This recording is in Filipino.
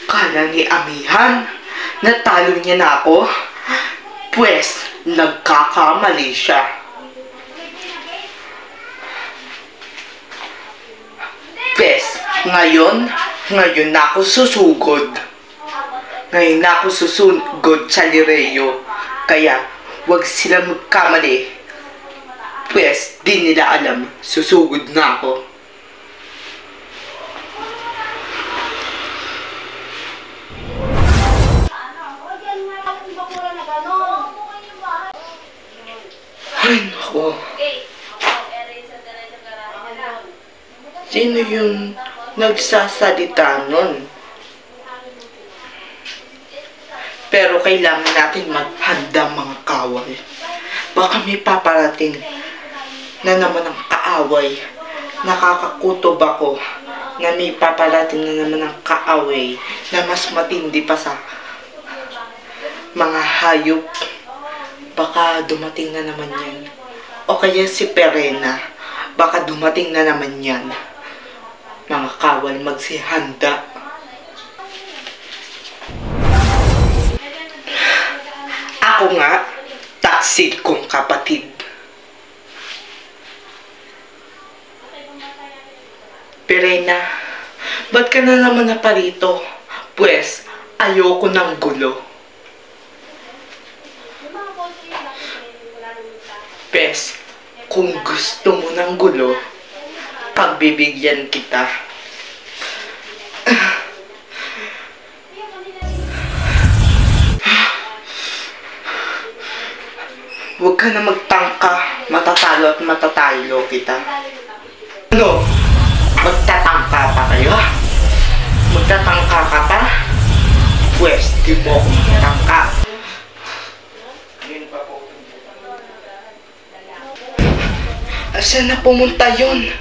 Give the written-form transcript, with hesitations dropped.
Kala ni Amihan, natalo niya na ako? Pwes, nagkakamali siya. Pwes, ngayon na ako susugod. Ngayon na ako susugod sa Lireo. Kaya, wag sila magkamali. Pwes, di nila alam, susugod na ako. Ay, nako. Sino yung nagsasalita nun? Pero kailangan natin maghanda mga kawal. Baka may paparating na naman ang kaaway. Nakakakutob ako na may paparating na naman ang kaaway na mas matindi pa sa mga hayop. Baka dumating na naman yan. O kaya si Perena, baka dumating na naman yan. Mga kawal, magsihanda. Ako nga, taksid kong kapatid. Perena, ba't ka na naman naparito? Pwes, ayoko ng gulo. Pes, kung gusto mo ng gulo, pagbibigyan kita. Huwag ka na magtangka, matatalo at matatalo kita. Ano? Magtatangka pa kayo? Magtatangka ka pa? Pwes, di mo ako magtatangka. Saan na pumunta yun?